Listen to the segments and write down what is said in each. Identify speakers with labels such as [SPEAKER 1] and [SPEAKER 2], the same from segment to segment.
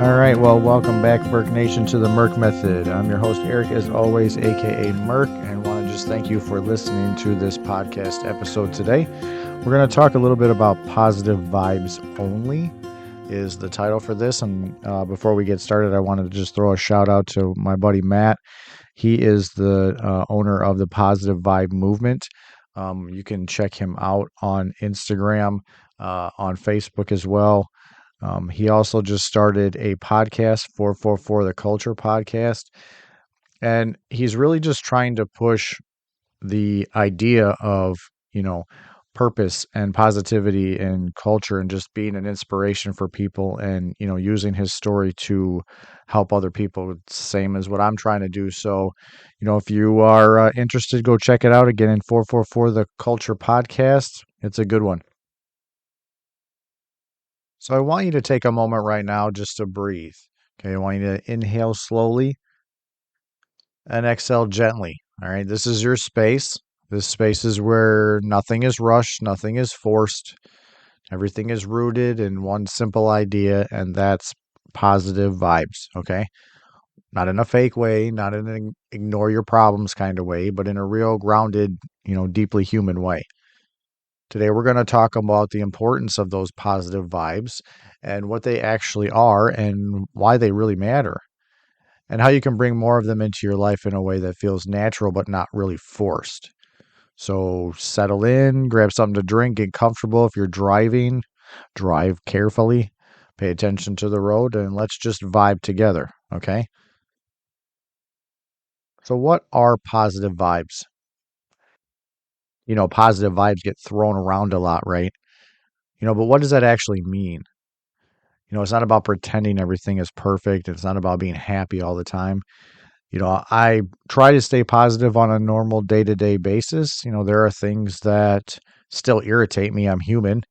[SPEAKER 1] All right, well, welcome back, Merc Nation, to the Merc Method. I'm your host, Eric, as always, aka Merc, and want to just thank you for listening to this podcast episode today. We're going to talk a little bit about positive vibes only, is the title for this. And before we get started, I wanted to just throw a shout out to my buddy Matt. He is the owner of the Positive Vibe Movement. You can check him out on Instagram, on Facebook as well. He also just started a podcast, 444 The Culture Podcast. And he's really just trying to push the idea of, purpose and positivity and culture and just being an inspiration for people and, using his story to help other people, same as what I'm trying to do. So, if you are interested, go check it out again in 444 The Culture Podcast. It's a good one. So I want you to take a moment right now just to breathe. Okay, I want you to inhale slowly and exhale gently. All right, this is your space. This space is where nothing is rushed, nothing is forced. Everything is rooted in one simple idea, and that's positive vibes. Okay, not in a fake way, not in an ignore your problems kind of way, but in a real grounded, deeply human way. Today, we're going to talk about the importance of those positive vibes and what they actually are and why they really matter, and how you can bring more of them into your life in a way that feels natural but not really forced. So, settle in, grab something to drink, get comfortable. If you're driving, drive carefully, pay attention to the road, and let's just vibe together, okay? So, what are positive vibes? Positive vibes get thrown around a lot, right? But what does that actually mean? It's not about pretending everything is perfect. It's not about being happy all the time. I try to stay positive on a normal day to day basis. There are things that still irritate me. I'm human.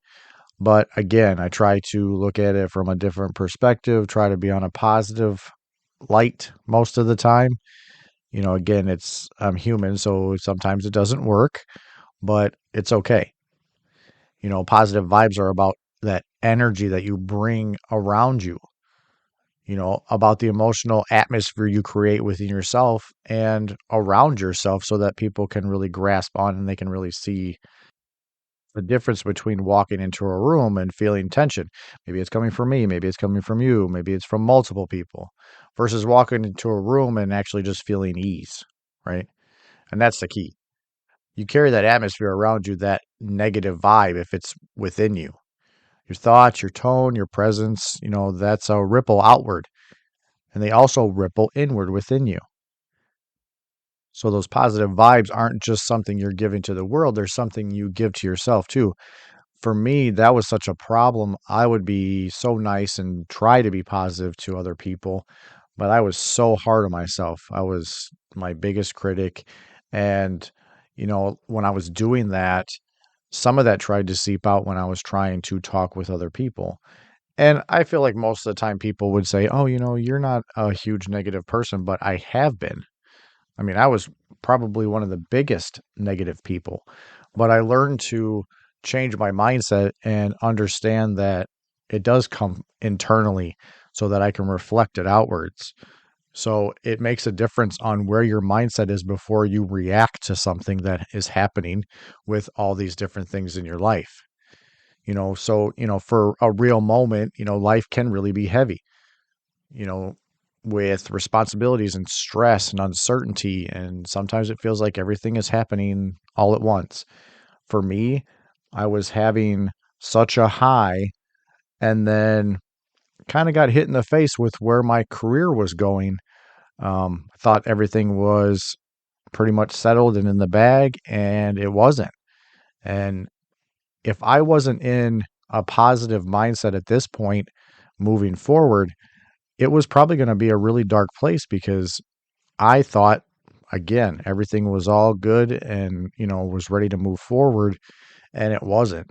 [SPEAKER 1] But again, I try to look at it from a different perspective, try to be on a positive light most of the time. Again, I'm human, so sometimes it doesn't work, but it's okay. Positive vibes are about that energy that you bring around you, about the emotional atmosphere you create within yourself and around yourself so that people can really grasp on and they can really see the difference between walking into a room and feeling tension. Maybe it's coming from me, maybe it's coming from you, maybe it's from multiple people, versus walking into a room and actually just feeling ease, right? And that's the key. You carry that atmosphere around you, that negative vibe, if it's within you. Your thoughts, your tone, your presence, that's a ripple outward. And they also ripple inward within you. So those positive vibes aren't just something you're giving to the world, there's something you give to yourself too. For me, that was such a problem. I would be so nice and try to be positive to other people, but I was so hard on myself. I was my biggest critic. And, when I was doing that, some of that tried to seep out when I was trying to talk with other people. And I feel like most of the time people would say, oh, you're not a huge negative person, but I have been. I mean, I was probably one of the biggest negative people, but I learned to change my mindset and understand that it does come internally so that I can reflect it outwards. So it makes a difference on where your mindset is before you react to something that is happening with all these different things in your life. For a real moment, life can really be heavy, you know, with responsibilities and stress and uncertainty. And sometimes it feels like everything is happening all at once. For me, I was having such a high and then kind of got hit in the face with where my career was going. I thought everything was pretty much settled and in the bag, and it wasn't. And if I wasn't in a positive mindset at this point moving forward, it was probably going to be a really dark place because I thought, again, everything was all good and, was ready to move forward, and it wasn't.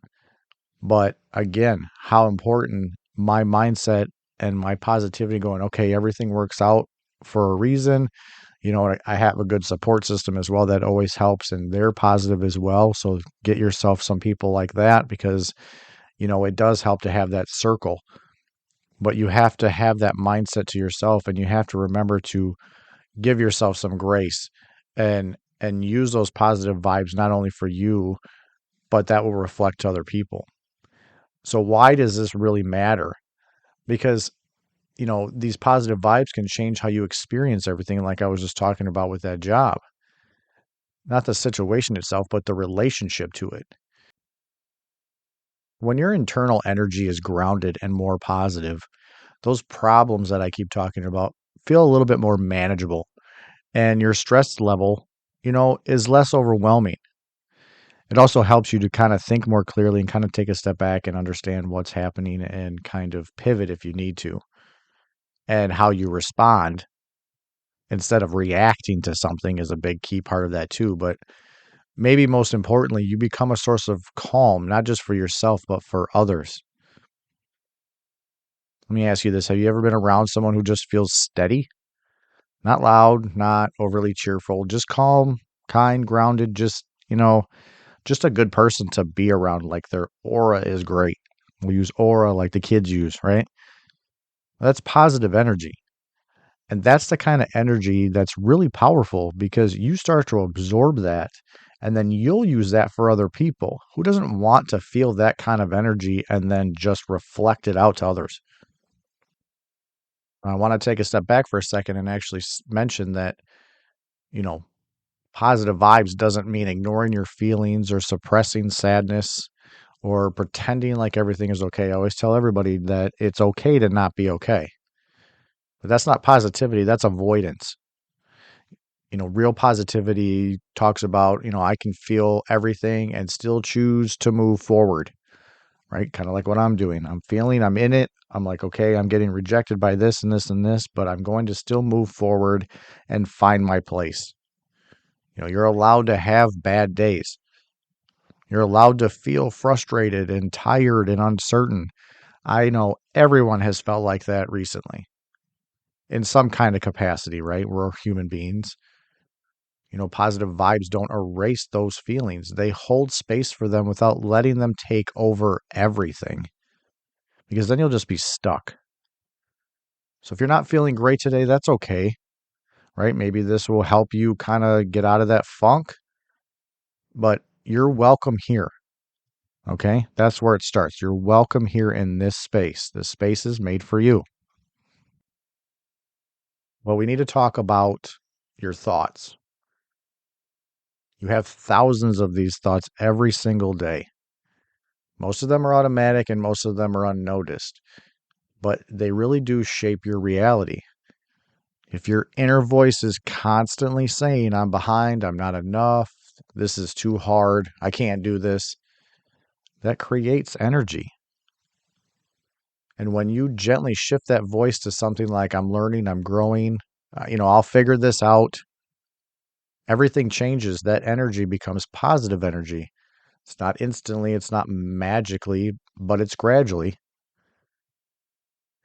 [SPEAKER 1] But again, how important my mindset and my positivity going, okay, everything works out for a reason. I have a good support system as well that always helps, and they're positive as well. So get yourself some people like that because, it does help to have that circle. But you have to have that mindset to yourself, and you have to remember to give yourself some grace and use those positive vibes not only for you, but that will reflect to other people. So why does this really matter? Because these positive vibes can change how you experience everything, like I was just talking about with that job. Not the situation itself, but the relationship to it. When your internal energy is grounded and more positive, those problems that I keep talking about feel a little bit more manageable, and your stress level, is less overwhelming. It also helps you to kind of think more clearly and kind of take a step back and understand what's happening and kind of pivot if you need to, and how you respond instead of reacting to something is a big key part of that too. But maybe most importantly, you become a source of calm, not just for yourself, but for others. Let me ask you this. Have you ever been around someone who just feels steady? Not loud, not overly cheerful, just calm, kind, grounded, just a good person to be around. Like their aura is great. We use aura like the kids use, right? That's positive energy. And that's the kind of energy that's really powerful because you start to absorb that and then you'll use that for other people. Who doesn't want to feel that kind of energy and then just reflect it out to others? I want to take a step back for a second and actually mention that, you know, positive vibes doesn't mean ignoring your feelings or suppressing sadness or pretending like everything is okay. I always tell everybody that it's okay to not be okay. But that's not positivity, that's avoidance. Real positivity talks about, I can feel everything and still choose to move forward, right? Kind of like what I'm doing. I'm in it. I'm like, okay, I'm getting rejected by this and this and this, but I'm going to still move forward and find my place. You're allowed to have bad days. You're allowed to feel frustrated and tired and uncertain. I know everyone has felt like that recently in some kind of capacity, right? We're human beings. Positive vibes don't erase those feelings. They hold space for them without letting them take over everything, because then you'll just be stuck. So if you're not feeling great today, that's okay, right? Maybe this will help you kind of get out of that funk, but you're welcome here. Okay? That's where it starts. You're welcome here in this space. This space is made for you. Well, we need to talk about your thoughts. You have thousands of these thoughts every single day. Most of them are automatic and most of them are unnoticed, but they really do shape your reality. If your inner voice is constantly saying, I'm behind, I'm not enough, this is too hard, I can't do this, that creates energy. And when you gently shift that voice to something like, I'm learning, I'm growing, I'll figure this out, everything changes. That energy becomes positive energy. It's not instantly, it's not magically, but it's gradually.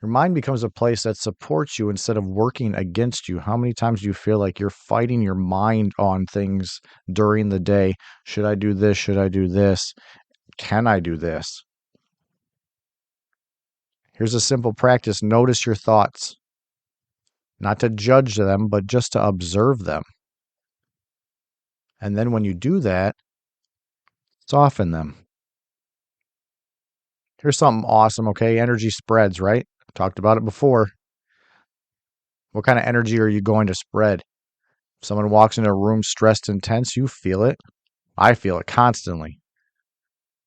[SPEAKER 1] Your mind becomes a place that supports you instead of working against you. How many times do you feel like you're fighting your mind on things during the day? Should I do this? Should I do this? Can I do this? Here's a simple practice. Notice your thoughts, not to judge them, but just to observe them. And then when you do that, soften them. Here's something awesome, okay? Energy spreads, right? Talked about it before. What kind of energy are you going to spread? If someone walks into a room stressed and tense, you feel it. I feel it constantly.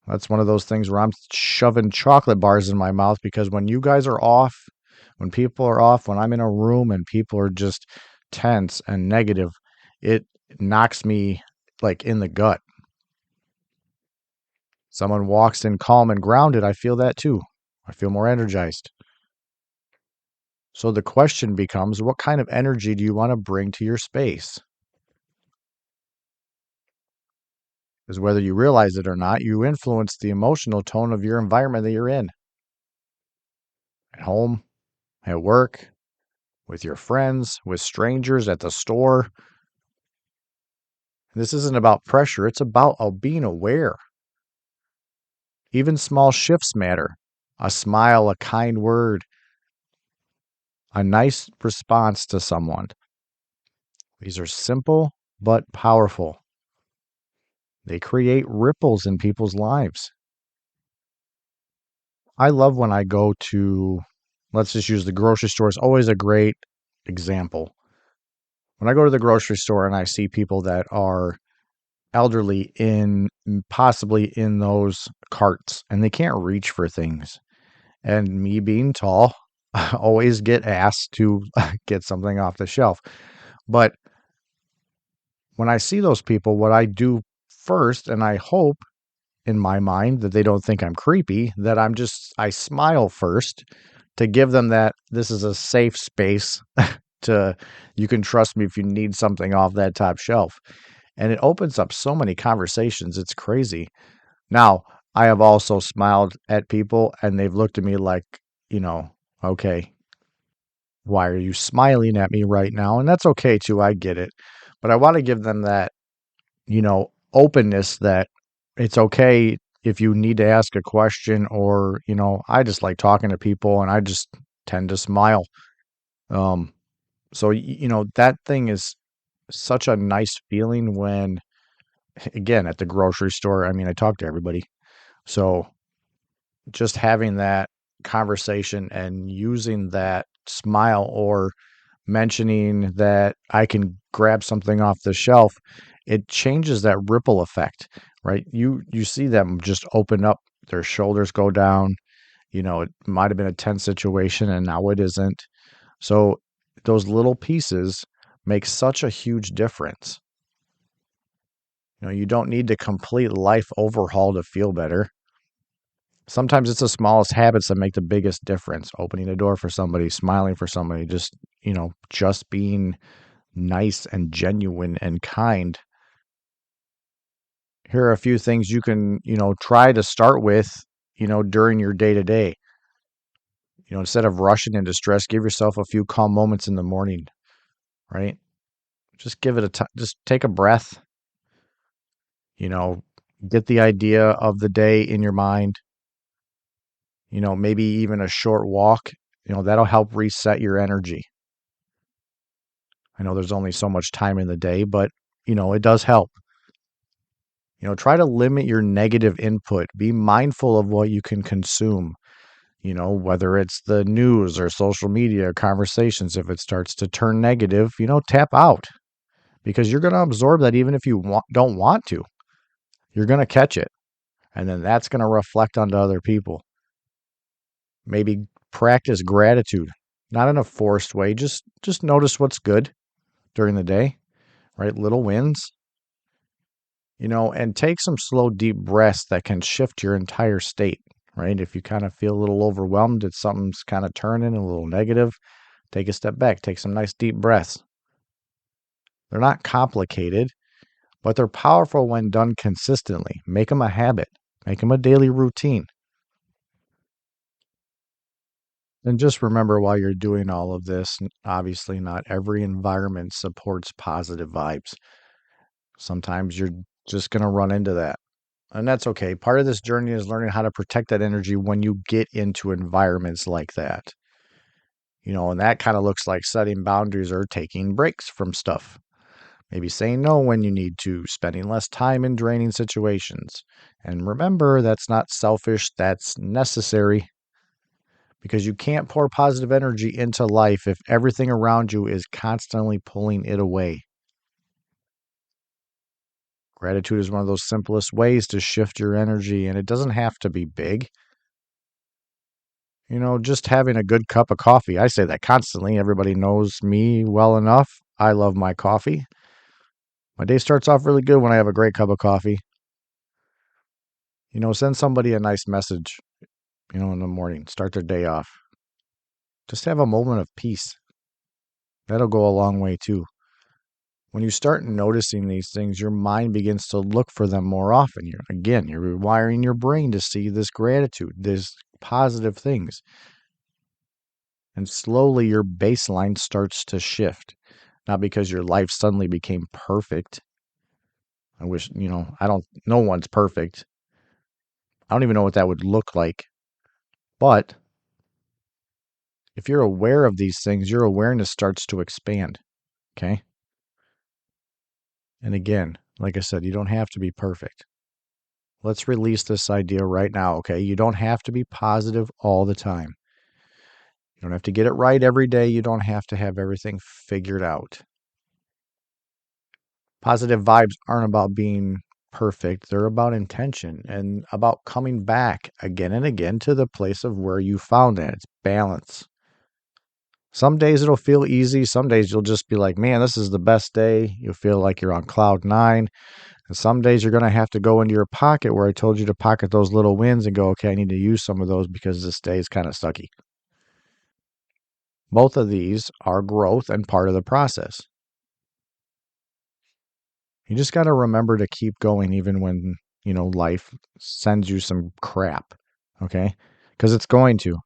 [SPEAKER 1] That's one of those things where I'm shoving chocolate bars in my mouth because when you guys are off, when people are off, when I'm in a room and people are just tense and negative, it knocks me like in the gut. Someone walks in calm and grounded, I feel that too. I feel more energized. So the question becomes, what kind of energy do you want to bring to your space? Because whether you realize it or not, you influence the emotional tone of your environment that you're in. At home, at work, with your friends, with strangers, at the store. This isn't about pressure, it's about being aware. Even small shifts matter. A smile, a kind word, A nice response to someone. These are simple but powerful. They create ripples in people's lives. I love when I go to, let's just use the grocery store, it's always a great example. When I go to the grocery store and I see people that are elderly in possibly in those carts and they can't reach for things. And me being tall, I always get asked to get something off the shelf. But when I see those people, what I do first, and I hope in my mind that they don't think I'm creepy, that I smile first to give them that this is a safe space to, you can trust me if you need something off that top shelf. And it opens up so many conversations. It's crazy. Now, I have also smiled at people and they've looked at me like, you know, okay, why are you smiling at me right now? And that's okay too. I get it. But I want to give them that, openness that it's okay if you need to ask a question or, I just like talking to people and I just tend to smile. Um, so, that thing is such a nice feeling when, again, at the grocery store, I mean, I talk to everybody. So just having that conversation and using that smile or mentioning that I can grab something off the shelf, it changes that ripple effect, right? You see them just open up, their shoulders go down. It might have been a tense situation and now it isn't. So those little pieces make such a huge difference. You don't need to complete life overhaul to feel better. Sometimes it's the smallest habits that make the biggest difference. Opening a door for somebody, smiling for somebody, just being nice and genuine and kind. Here are a few things you can, try to start with, during your day to day. Instead of rushing into stress, give yourself a few calm moments in the morning, right? Just give it just take a breath, you know, get the idea of the day in your mind, maybe even a short walk, that'll help reset your energy. I know there's only so much time in the day, but it does help. Try to limit your negative input. Be mindful of what you can consume, whether it's the news or social media or conversations. If it starts to turn negative, tap out because you're going to absorb that even if you don't want to. You're going to catch it. And then that's going to reflect onto other people. Maybe practice gratitude, not in a forced way. Just notice what's good during the day, right? Little wins, and take some slow, deep breaths that can shift your entire state, right? If you kind of feel a little overwhelmed, if something's kind of turning a little negative, take a step back, take some nice deep breaths. They're not complicated, but they're powerful when done consistently. Make them a habit, make them a daily routine. And just remember while you're doing all of this, obviously, not every environment supports positive vibes. Sometimes you're just going to run into that. And that's okay. Part of this journey is learning how to protect that energy when you get into environments like that. And that kind of looks like setting boundaries or taking breaks from stuff. Maybe saying no when you need to, spending less time in draining situations. And remember, that's not selfish, that's necessary because you can't pour positive energy into life if everything around you is constantly pulling it away. Gratitude is one of those simplest ways to shift your energy, and it doesn't have to be big. Just having a good cup of coffee. I say that constantly. Everybody knows me well enough. I love my coffee. My day starts off really good when I have a great cup of coffee. Send somebody a nice message, in the morning. Start their day off. Just have a moment of peace. That'll go a long way too. When you start noticing these things, your mind begins to look for them more often. You're rewiring your brain to see this gratitude, this positive things. And slowly your baseline starts to shift. Not because your life suddenly became perfect. I wish, no one's perfect. I don't even know what that would look like. But if you're aware of these things, your awareness starts to expand. Okay. And again, like I said, you don't have to be perfect. Let's release this idea right now. Okay. You don't have to be positive all the time. You don't have to get it right every day. You don't have to have everything figured out. Positive vibes aren't about being perfect. They're about intention and about coming back again and again to the place of where you found it. It's balance. Some days it'll feel easy. Some days you'll just be like, man, this is the best day. You'll feel like you're on cloud nine. And some days you're going to have to go into your pocket where I told you to pocket those little wins and go, okay, I need to use some of those because this day is kind of sucky. Both of these are growth and part of the process. You just got to remember to keep going even when, life sends you some crap. Okay. Because it's going to.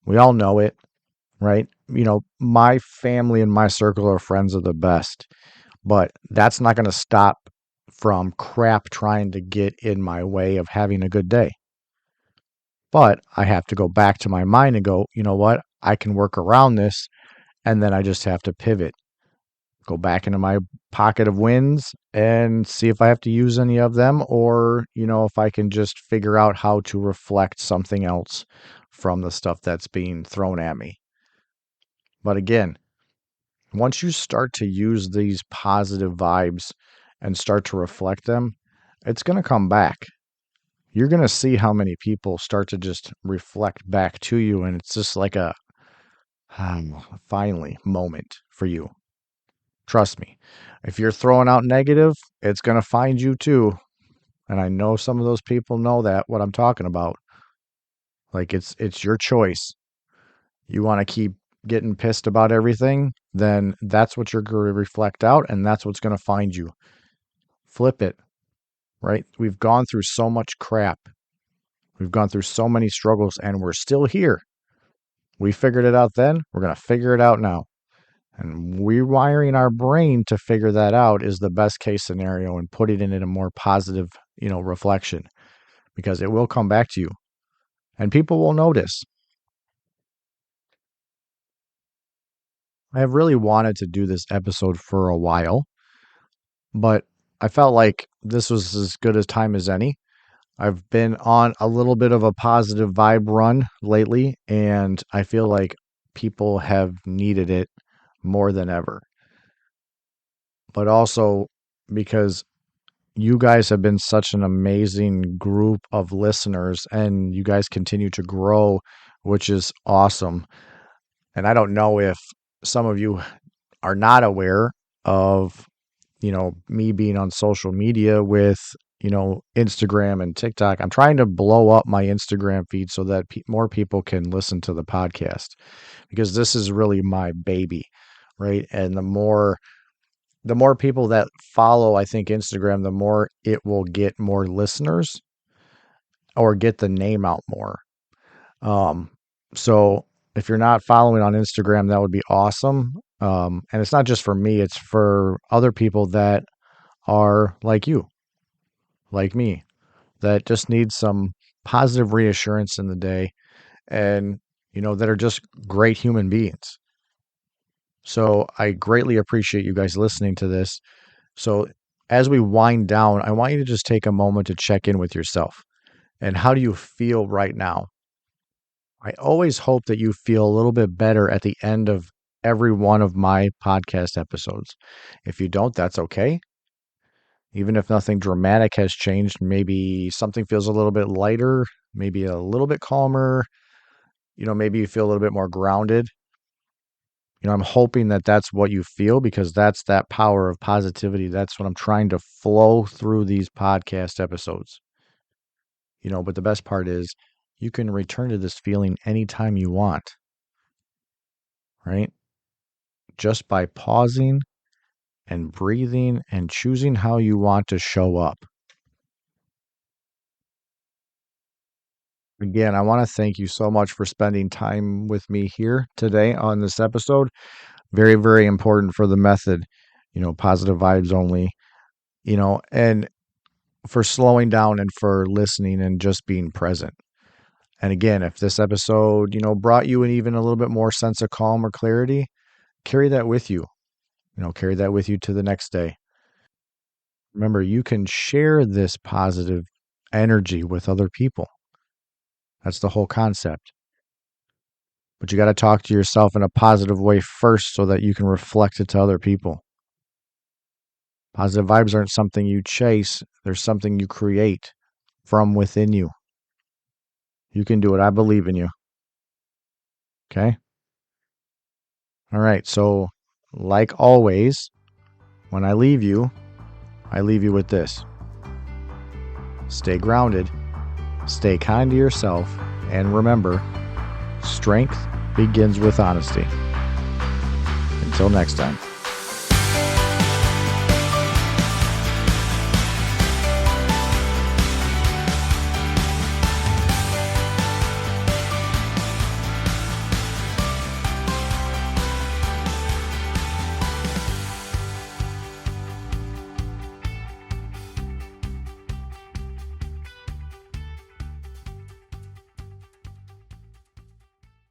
[SPEAKER 1] We all know it, right? My family and my circle of friends are the best, but that's not going to stop from crap trying to get in my way of having a good day. But I have to go back to my mind and go, you know what? I can work around this. And then I just have to pivot, go back into my pocket of wins and see if I have to use any of them or, if I can just figure out how to reflect something else from the stuff that's being thrown at me. But again, once you start to use these positive vibes and start to reflect them, it's going to come back. You're going to see how many people start to just reflect back to you. And it's just like a finally moment for you. Trust me. If you're throwing out negative, it's going to find you too. And I know some of those people know that what I'm talking about. Like it's your choice. You want to keep getting pissed about everything, then that's what you're going to reflect out and that's what's going to find you. Flip it, right? We've gone through so much crap. We've gone through so many struggles and we're still here. We figured it out then. We're going to figure it out now. And rewiring our brain to figure that out is the best case scenario and putting it in a more positive, reflection because it will come back to you and people will notice. I have really wanted to do this episode for a while, but I felt like this was as good a time as any. I've been on a little bit of a positive vibe run lately, and I feel like people have needed it more than ever. But also because you guys have been such an amazing group of listeners and you guys continue to grow, which is awesome. And I don't know if some of you are not aware of, me being on social media with, Instagram and TikTok. I'm trying to blow up my Instagram feed so that more people can listen to the podcast because this is really my baby, right? And the more people that follow, I think Instagram, the more it will get more listeners or get the name out more. Um, so if you're not following on Instagram, that would be awesome. And it's not just for me, it's for other people that are like you, like me, that just need some positive reassurance in the day and, that are just great human beings. So I greatly appreciate you guys listening to this. So as we wind down, I want you to just take a moment to check in with yourself. And how do you feel right now? I always hope that you feel a little bit better at the end of every one of my podcast episodes. If you don't, that's okay. Even if nothing dramatic has changed, maybe something feels a little bit lighter, maybe a little bit calmer, maybe you feel a little bit more grounded. I'm hoping that that's what you feel because that's that power of positivity. That's what I'm trying to flow through these podcast episodes. But the best part is you can return to this feeling anytime you want, right? Just by pausing and breathing and choosing how you want to show up. Again, I want to thank you so much for spending time with me here today on this episode. Very, very important for the method, positive vibes only, and for slowing down and for listening and just being present. And again, if this episode, brought you an even a little bit more sense of calm or clarity, carry that with you. Carry that with you to the next day. Remember, you can share this positive energy with other people. That's the whole concept. But you got to talk to yourself in a positive way first so that you can reflect it to other people. Positive vibes aren't something you chase, they're something you create from within you. You can do it. I believe in you. Okay? All right. So, like always, when I leave you with this. Stay grounded, stay kind to yourself, and remember, strength begins with honesty. Until next time.